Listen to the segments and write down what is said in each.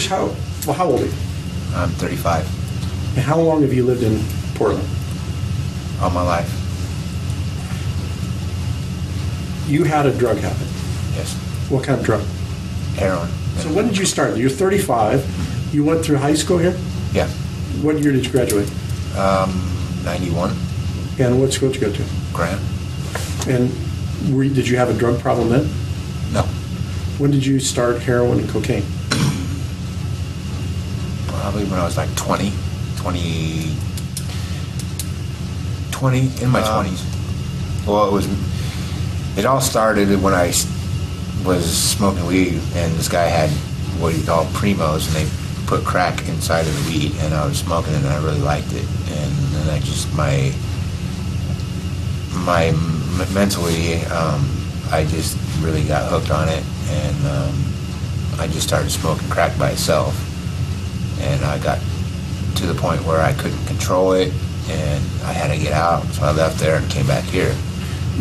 how old are you? I'm 35. And how long have you lived in Portland? All my life. You had a drug habit. Yes. What kind of drug? Heroin. So when did you start? You're 35. You went through high school here? Yeah. What year did you graduate? 91. And what school did you go to? Grant. And did you have a drug problem then? No. When did you start heroin and cocaine? Probably when I was like 20, in my 20s. Well, it all started when I was smoking weed, and this guy had what he called primos, and they put crack inside of the weed, and I was smoking it, and I really liked it. And then I just, mentally, I just really got hooked on it, and I just started smoking crack by itself. And I got to the point where I couldn't control it, and I had to get out, so I left there and came back here.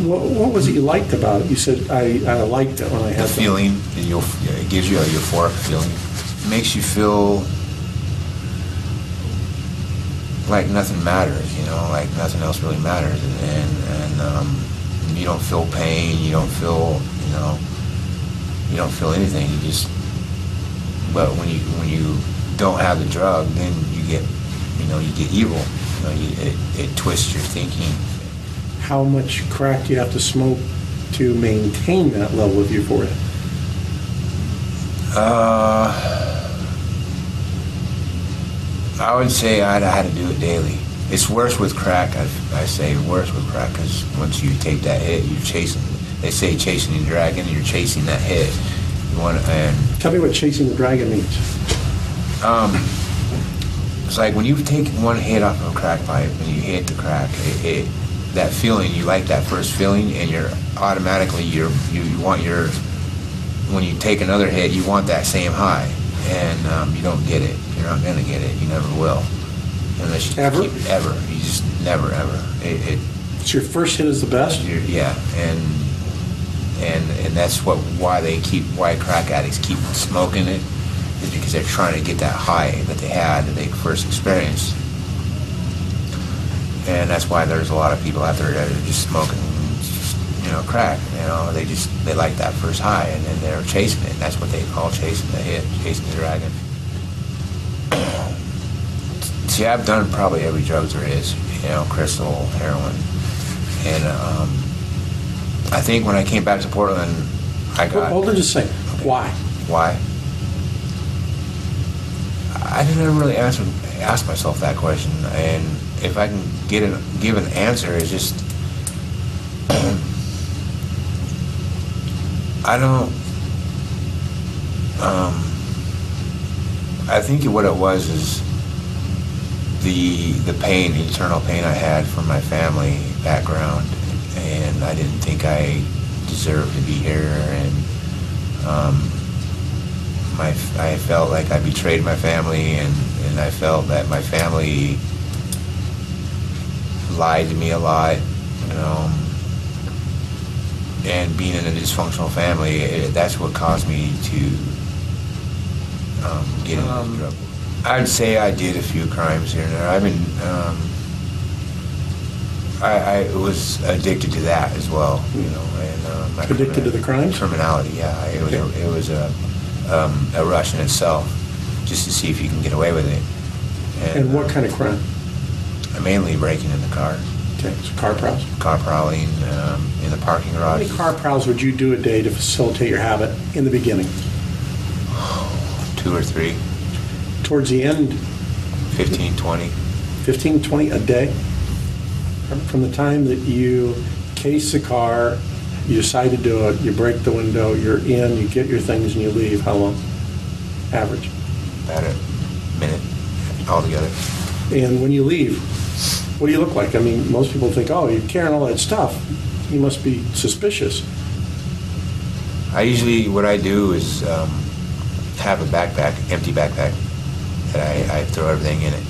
What was it you liked about it? You said, I liked it when I had the feeling. It gives you a euphoric feeling. It makes you feel like nothing matters, like nothing else really matters, and you don't feel pain, you don't feel, you don't feel anything. You just, but when you don't have the drug, then you get evil. It twists your thinking. How much crack do you have to smoke to maintain that level of euphoria? I would say I had to do it daily. It's worse with crack. I say worse with crack because once you take that hit, you're chasing. They say chasing the dragon. You're chasing that hit. Tell me what chasing the dragon means. It's like when you take one hit off of a crack pipe and you hit the crack, that feeling, you like that first feeling, and you're automatically you want when you take another hit, you want that same high, and you don't get it. You're not gonna get it. You never will, unless you ever. You just never ever. So your first hit is the best. Yeah, and that's why crack addicts keep smoking it, is because they're trying to get that high that they had that they first experienced. And that's why there's a lot of people out there that are just smoking, crack. They like that first high, and then they're chasing it. And that's what they call chasing the hit, chasing the dragon. See, I've done probably every drug there is, crystal, heroin, and I think when I came back to Portland, I got. Hold on just a second. Why? Why? I didn't really ask myself that question, and if I can give an answer, it's just I don't. I think what it was is the pain, the eternal pain I had from my family background, and I didn't think I deserved to be here, and I felt like I betrayed my family, and I felt that my family lied to me a lot, and being in a dysfunctional family, that's what caused me to get into trouble. I'd say I did a few crimes here and there. I've been, I was addicted to that as well, and addicted to the crimes? Criminality, yeah. It was a rush in itself, just to see if you can get away with it. And what kind of crime? Mainly breaking in the car. Okay, so car prowls? Car prowling in the parking garage. How many car prowls would you do a day to facilitate your habit in the beginning? 2 or 3. Towards the end? 15, 20. 15, 20 a day? From the time that you case the car, you decide to do it, you break the window, you're in, you get your things, and you leave, how long? Average? About a minute altogether. And when you leave, what do you look like? I mean, most people think, oh, you're carrying all that stuff. You must be suspicious. What I do is have a backpack, empty backpack, that I throw everything in it.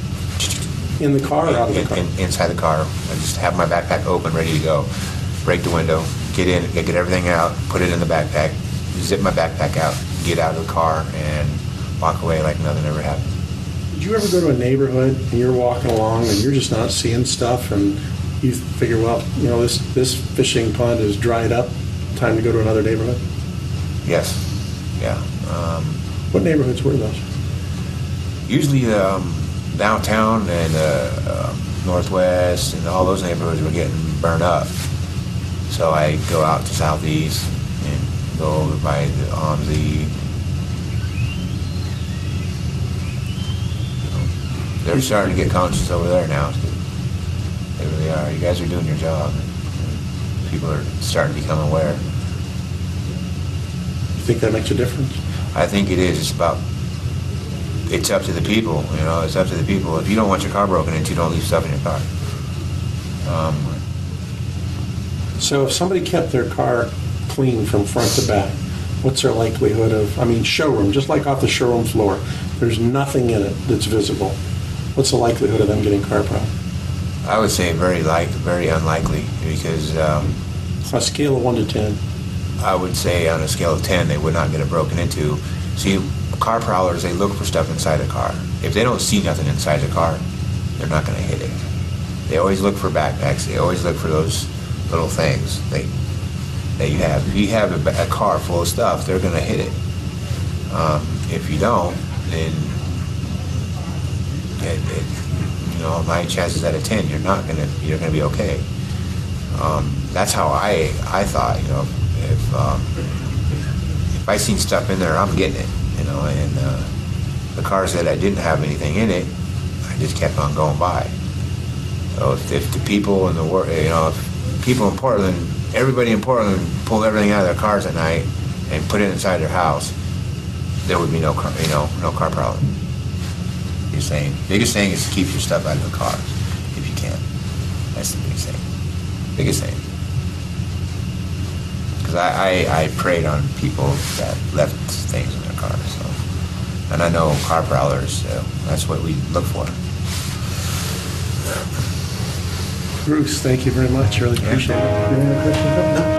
In the car or out of the car? Inside the car. I just have my backpack open, ready to go. Break the window, get in, get everything out, put it in the backpack, zip my backpack out, get out of the car, and walk away like nothing ever happened. Did you ever go to a neighborhood and you're walking along and you're just not seeing stuff and you figure, well, you know, this fishing pond is dried up, time to go to another neighborhood? Yes, yeah. What neighborhoods were those? Usually downtown and northwest and all those neighborhoods were getting burned up. So I go out to southeast and go over by the they're starting to get conscious over there now. They really are. You guys are doing your job. People are starting to become aware. You think that makes a difference? I think it is. It's up to the people, you know, it's up to the people. If you don't want your car broken into, don't leave stuff in your car. So if somebody kept their car clean from front to back, what's their likelihood of, I mean, showroom, just like off the showroom floor, there's nothing in it that's visible. What's the likelihood of them getting car problems? I would say very unlikely, because On a scale of 1 to 10. I would say on a scale of 10, they would not get it broken into. See, car prowlers, they look for stuff inside the car. If they don't see nothing inside the car, they're not going to hit it. They always look for backpacks. They always look for those little things that you have. If you have a car full of stuff, they're going to hit it. If you don't, then you know, my chances out of 10, you're going to be okay. That's how I thought. You know, if I seen stuff in there, I'm getting it. You know, and the cars that I didn't have anything in it, I just kept on going by. So if the people in the world, you know, if people in Portland, everybody in Portland pulled everything out of their cars at night and put it inside their house, there would be no car, you know, no car problem. Biggest thing is to keep your stuff out of the car if you can. That's the biggest thing. Biggest thing. Because I preyed on people that left things in their cars. So. And I know car prowlers, so that's what we look for. Bruce, thank you very much. Really appreciate it. Any other questions? No?